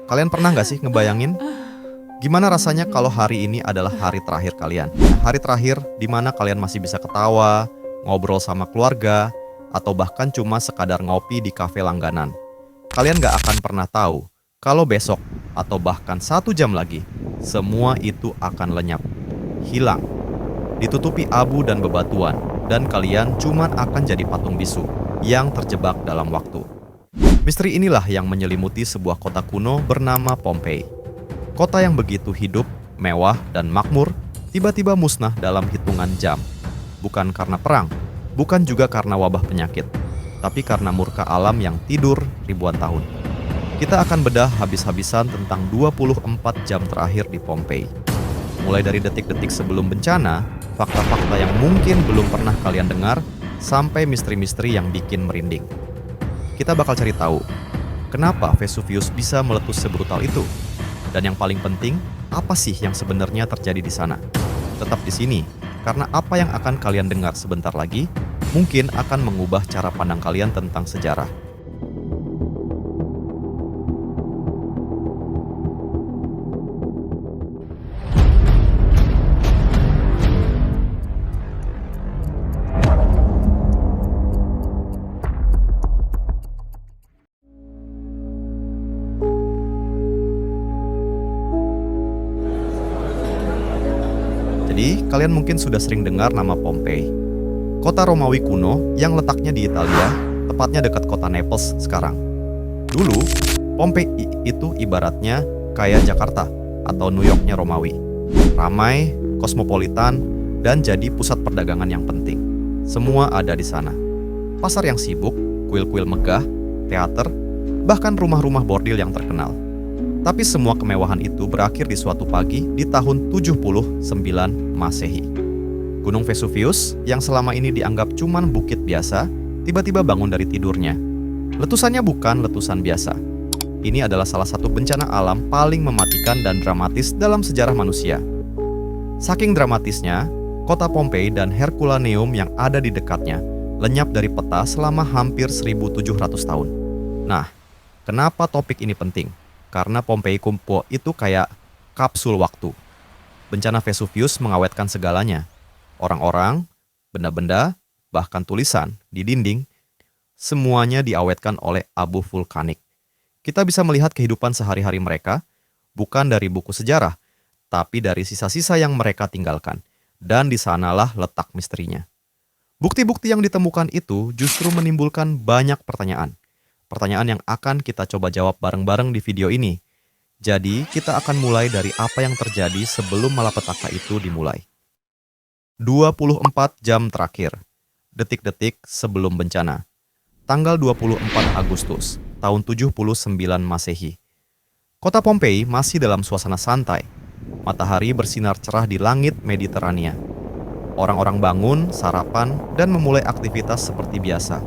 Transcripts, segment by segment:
Kalian pernah nggak sih ngebayangin gimana rasanya kalau hari ini adalah hari terakhir kalian? Hari terakhir di mana kalian masih bisa ketawa, ngobrol sama keluarga, atau bahkan cuma sekadar ngopi di kafe langganan. Kalian nggak akan pernah tahu kalau besok atau bahkan 1 jam lagi, semua itu akan lenyap, hilang, ditutupi abu dan bebatuan, dan kalian cuma akan jadi patung bisu yang terjebak dalam waktu. Misteri inilah yang menyelimuti sebuah kota kuno bernama Pompeii. Kota yang begitu hidup, mewah, dan makmur, tiba-tiba musnah dalam hitungan jam. Bukan karena perang, bukan juga karena wabah penyakit, tapi karena murka alam yang tidur ribuan tahun. Kita akan bedah habis-habisan tentang 24 jam terakhir di Pompeii. Mulai dari detik-detik sebelum bencana, fakta-fakta yang mungkin belum pernah kalian dengar, sampai misteri-misteri yang bikin merinding. Kita bakal cari tahu, kenapa Vesuvius bisa meletus sebrutal itu? Dan yang paling penting, apa sih yang sebenarnya terjadi di sana? Tetap di sini, karena apa yang akan kalian dengar sebentar lagi, mungkin akan mengubah cara pandang kalian tentang sejarah. Jadi, kalian mungkin sudah sering dengar nama Pompeii. Kota Romawi kuno yang letaknya di Italia, tepatnya dekat kota Naples sekarang. Dulu, Pompeii itu ibaratnya kayak Jakarta atau New Yorknya Romawi. Ramai, kosmopolitan, dan jadi pusat perdagangan yang penting. Semua ada di sana. Pasar yang sibuk, kuil-kuil megah, teater, bahkan rumah-rumah bordil yang terkenal. Tapi semua kemewahan itu berakhir di suatu pagi di tahun 79 Masehi. Gunung Vesuvius yang selama ini dianggap cuman bukit biasa, tiba-tiba bangun dari tidurnya. Letusannya bukan letusan biasa. Ini adalah salah satu bencana alam paling mematikan dan dramatis dalam sejarah manusia. Saking dramatisnya, kota Pompeii dan Herculaneum yang ada di dekatnya lenyap dari peta selama hampir 1700 tahun. Nah, kenapa topik ini penting? Karena Pompeii Kumpo itu kayak kapsul waktu. Bencana Vesuvius mengawetkan segalanya. Orang-orang, benda-benda, bahkan tulisan di dinding, semuanya diawetkan oleh abu vulkanik. Kita bisa melihat kehidupan sehari-hari mereka, bukan dari buku sejarah, tapi dari sisa-sisa yang mereka tinggalkan. Dan di sanalah letak misterinya. Bukti-bukti yang ditemukan itu justru menimbulkan banyak pertanyaan. Pertanyaan yang akan kita coba jawab bareng-bareng di video ini. Jadi, kita akan mulai dari apa yang terjadi sebelum malapetaka itu dimulai. 24 jam terakhir. Detik-detik sebelum bencana. Tanggal 24 Agustus, tahun 79 Masehi. Kota Pompeii masih dalam suasana santai. Matahari bersinar cerah di langit Mediterania. Orang-orang bangun, sarapan, dan memulai aktivitas seperti biasa.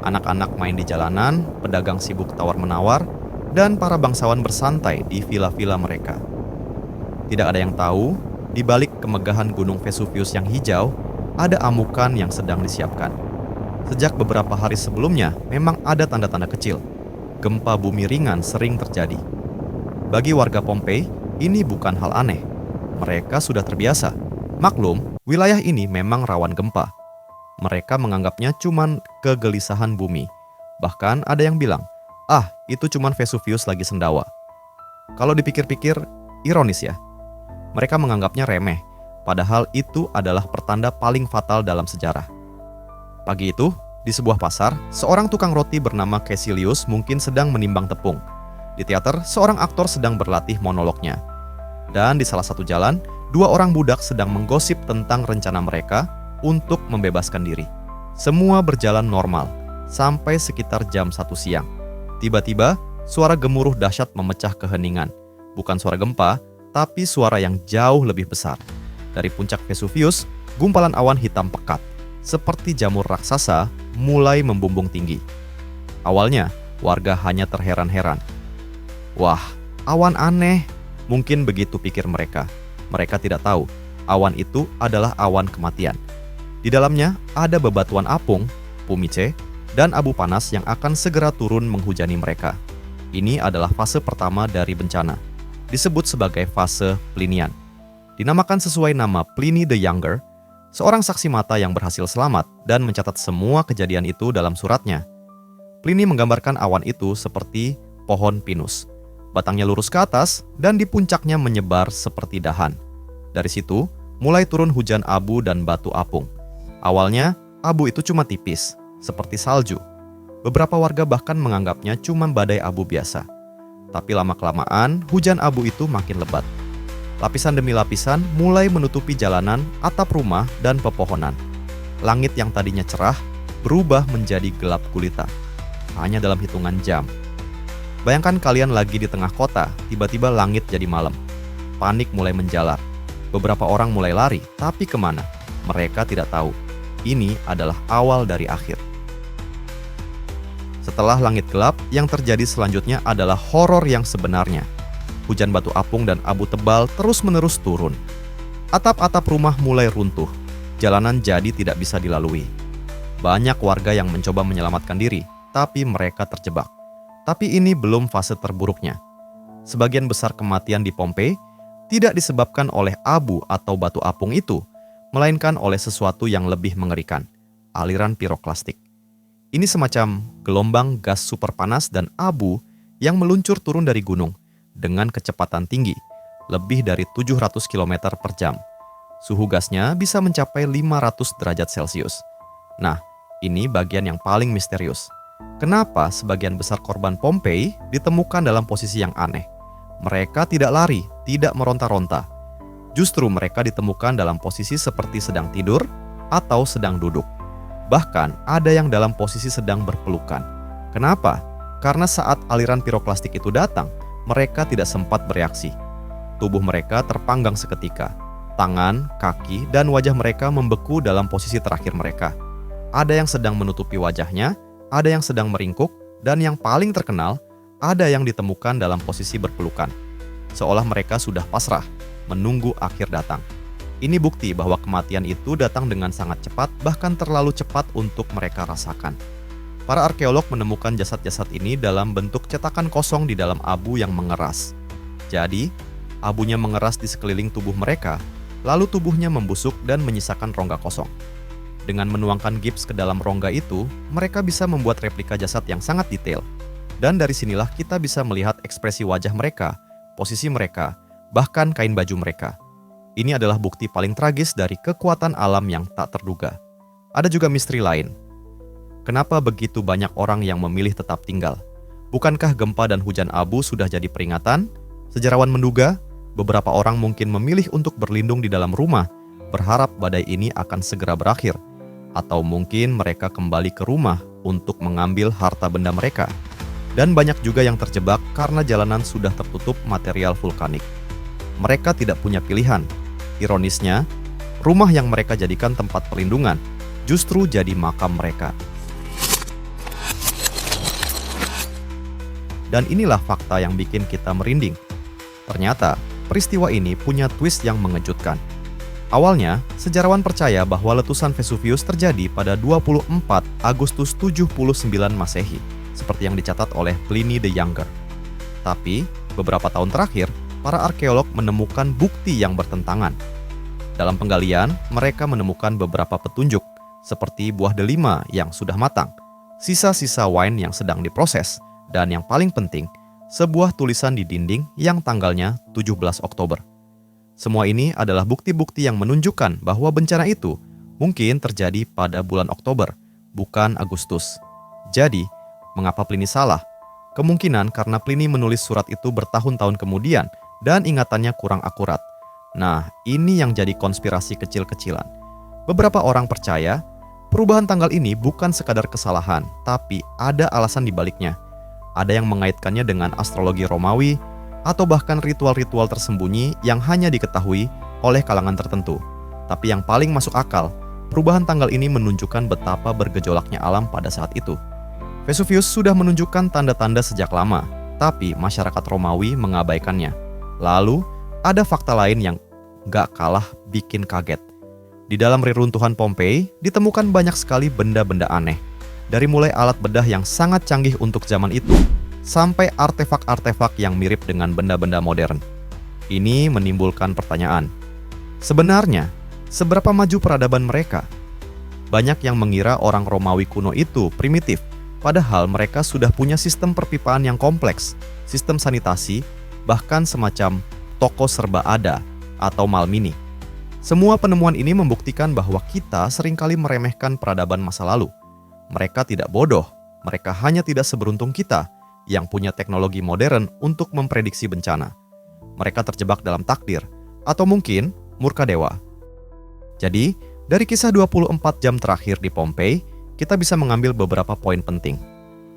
Anak-anak main di jalanan, pedagang sibuk tawar-menawar, dan para bangsawan bersantai di villa-villa mereka. Tidak ada yang tahu, di balik kemegahan Gunung Vesuvius yang hijau, ada amukan yang sedang disiapkan. Sejak beberapa hari sebelumnya, memang ada tanda-tanda kecil. Gempa bumi ringan sering terjadi. Bagi warga Pompeii, ini bukan hal aneh. Mereka sudah terbiasa. Maklum, wilayah ini memang rawan gempa. Mereka menganggapnya cuman kegelisahan bumi. Bahkan ada yang bilang, itu cuman Vesuvius lagi sendawa. Kalau dipikir-pikir, ironis ya. Mereka menganggapnya remeh, padahal itu adalah pertanda paling fatal dalam sejarah. Pagi itu, di sebuah pasar, seorang tukang roti bernama Caecilius mungkin sedang menimbang tepung. Di teater, seorang aktor sedang berlatih monolognya. Dan di salah satu jalan, 2 orang budak sedang menggosip tentang rencana mereka untuk membebaskan diri. Semua berjalan normal, sampai sekitar jam 1 siang. Tiba-tiba, suara gemuruh dahsyat memecah keheningan. Bukan suara gempa, tapi suara yang jauh lebih besar. Dari puncak Vesuvius, gumpalan awan hitam pekat, seperti jamur raksasa, mulai membumbung tinggi. Awalnya, warga hanya terheran-heran. Wah, awan aneh. Mungkin begitu pikir mereka. Mereka tidak tahu, awan itu adalah awan kematian. Di dalamnya ada bebatuan apung, pumice, dan abu panas yang akan segera turun menghujani mereka. Ini adalah fase pertama dari bencana, disebut sebagai fase Plinian. Dinamakan sesuai nama Pliny the Younger, seorang saksi mata yang berhasil selamat dan mencatat semua kejadian itu dalam suratnya. Pliny menggambarkan awan itu seperti pohon pinus. Batangnya lurus ke atas dan di puncaknya menyebar seperti dahan. Dari situ, mulai turun hujan abu dan batu apung. Awalnya, abu itu cuma tipis, seperti salju. Beberapa warga bahkan menganggapnya cuma badai abu biasa. Tapi lama-kelamaan, hujan abu itu makin lebat. Lapisan demi lapisan mulai menutupi jalanan, atap rumah, dan pepohonan. Langit yang tadinya cerah berubah menjadi gelap gulita. Hanya dalam hitungan jam. Bayangkan kalian lagi di tengah kota, tiba-tiba langit jadi malam. Panik mulai menjalar. Beberapa orang mulai lari, tapi kemana? Mereka tidak tahu. Ini adalah awal dari akhir. Setelah langit gelap, yang terjadi selanjutnya adalah horor yang sebenarnya. Hujan batu apung dan abu tebal terus-menerus turun. Atap-atap rumah mulai runtuh. Jalanan jadi tidak bisa dilalui. Banyak warga yang mencoba menyelamatkan diri, tapi mereka terjebak. Tapi ini belum fase terburuknya. Sebagian besar kematian di Pompei tidak disebabkan oleh abu atau batu apung itu, melainkan oleh sesuatu yang lebih mengerikan, aliran piroklastik. Ini semacam gelombang gas super panas dan abu yang meluncur turun dari gunung dengan kecepatan tinggi, lebih dari 700 km per jam. Suhu gasnya bisa mencapai 500 derajat Celcius. Nah, ini bagian yang paling misterius. Kenapa sebagian besar korban Pompei ditemukan dalam posisi yang aneh? Mereka tidak lari, tidak meronta-ronta. Justru mereka ditemukan dalam posisi seperti sedang tidur atau sedang duduk. Bahkan ada yang dalam posisi sedang berpelukan. Kenapa? Karena saat aliran piroklastik itu datang, mereka tidak sempat bereaksi. Tubuh mereka terpanggang seketika. Tangan, kaki, dan wajah mereka membeku dalam posisi terakhir mereka. Ada yang sedang menutupi wajahnya, ada yang sedang meringkuk, dan yang paling terkenal, ada yang ditemukan dalam posisi berpelukan. Seolah mereka sudah pasrah, menunggu akhir datang. Ini bukti bahwa kematian itu datang dengan sangat cepat, bahkan terlalu cepat untuk mereka rasakan. Para arkeolog menemukan jasad-jasad ini dalam bentuk cetakan kosong di dalam abu yang mengeras. Jadi, abunya mengeras di sekeliling tubuh mereka, lalu tubuhnya membusuk dan menyisakan rongga kosong. Dengan menuangkan gips ke dalam rongga itu, mereka bisa membuat replika jasad yang sangat detail. Dan dari sinilah kita bisa melihat ekspresi wajah mereka, posisi mereka, bahkan kain baju mereka. Ini adalah bukti paling tragis dari kekuatan alam yang tak terduga. Ada juga misteri lain. Kenapa begitu banyak orang yang memilih tetap tinggal? Bukankah gempa dan hujan abu sudah jadi peringatan? Sejarawan menduga, beberapa orang mungkin memilih untuk berlindung di dalam rumah, berharap badai ini akan segera berakhir. Atau mungkin mereka kembali ke rumah untuk mengambil harta benda mereka. Dan banyak juga yang terjebak karena jalanan sudah tertutup material vulkanik. Mereka tidak punya pilihan. Ironisnya, rumah yang mereka jadikan tempat perlindungan justru jadi makam mereka. Dan inilah fakta yang bikin kita merinding. Ternyata, peristiwa ini punya twist yang mengejutkan. Awalnya, sejarawan percaya bahwa letusan Vesuvius terjadi pada 24 Agustus 79 Masehi, seperti yang dicatat oleh Pliny the Younger. Tapi, beberapa tahun terakhir, para arkeolog menemukan bukti yang bertentangan. Dalam penggalian, mereka menemukan beberapa petunjuk, seperti buah delima yang sudah matang, sisa-sisa wine yang sedang diproses, dan yang paling penting, sebuah tulisan di dinding yang tanggalnya 17 Oktober. Semua ini adalah bukti-bukti yang menunjukkan bahwa bencana itu mungkin terjadi pada bulan Oktober, bukan Agustus. Jadi, mengapa Pliny salah? Kemungkinan karena Pliny menulis surat itu bertahun-tahun kemudian dan ingatannya kurang akurat. Nah, ini yang jadi konspirasi kecil-kecilan. Beberapa orang percaya, perubahan tanggal ini bukan sekadar kesalahan, tapi ada alasan di baliknya. Ada yang mengaitkannya dengan astrologi Romawi, atau bahkan ritual-ritual tersembunyi yang hanya diketahui oleh kalangan tertentu. Tapi yang paling masuk akal, perubahan tanggal ini menunjukkan betapa bergejolaknya alam pada saat itu. Vesuvius sudah menunjukkan tanda-tanda sejak lama, tapi masyarakat Romawi mengabaikannya. Lalu, ada fakta lain yang gak kalah bikin kaget. Di dalam reruntuhan Pompei, ditemukan banyak sekali benda-benda aneh. Dari mulai alat bedah yang sangat canggih untuk zaman itu, sampai artefak-artefak yang mirip dengan benda-benda modern. Ini menimbulkan pertanyaan. Sebenarnya, seberapa maju peradaban mereka? Banyak yang mengira orang Romawi kuno itu primitif, padahal mereka sudah punya sistem perpipaan yang kompleks, sistem sanitasi, bahkan semacam toko serba ada atau malmini. Semua penemuan ini membuktikan bahwa kita seringkali meremehkan peradaban masa lalu. Mereka tidak bodoh, mereka hanya tidak seberuntung kita yang punya teknologi modern untuk memprediksi bencana. Mereka terjebak dalam takdir, atau mungkin murka dewa. Jadi, dari kisah 24 jam terakhir di Pompei, kita bisa mengambil beberapa poin penting.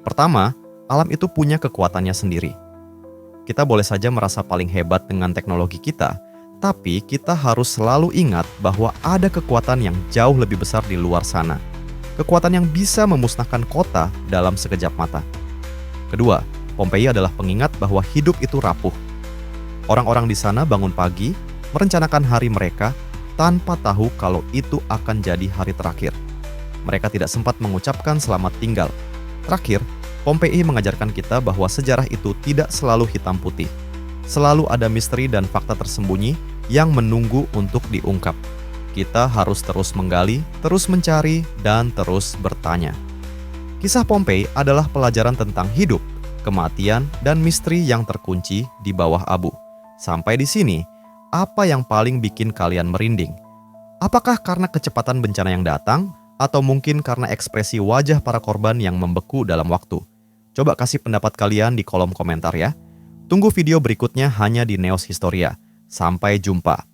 Pertama, alam itu punya kekuatannya sendiri. Kita boleh saja merasa paling hebat dengan teknologi kita, tapi kita harus selalu ingat bahwa ada kekuatan yang jauh lebih besar di luar sana. Kekuatan yang bisa memusnahkan kota dalam sekejap mata. Kedua, Pompei adalah pengingat bahwa hidup itu rapuh. Orang-orang di sana bangun pagi, merencanakan hari mereka, tanpa tahu kalau itu akan jadi hari terakhir. Mereka tidak sempat mengucapkan selamat tinggal. Terakhir, Pompei mengajarkan kita bahwa sejarah itu tidak selalu hitam putih. Selalu ada misteri dan fakta tersembunyi yang menunggu untuk diungkap. Kita harus terus menggali, terus mencari, dan terus bertanya. Kisah Pompei adalah pelajaran tentang hidup, kematian, dan misteri yang terkunci di bawah abu. Sampai di sini, apa yang paling bikin kalian merinding? Apakah karena kecepatan bencana yang datang, atau mungkin karena ekspresi wajah para korban yang membeku dalam waktu? Coba kasih pendapat kalian di kolom komentar ya. Tunggu video berikutnya hanya di Neos Historia. Sampai jumpa.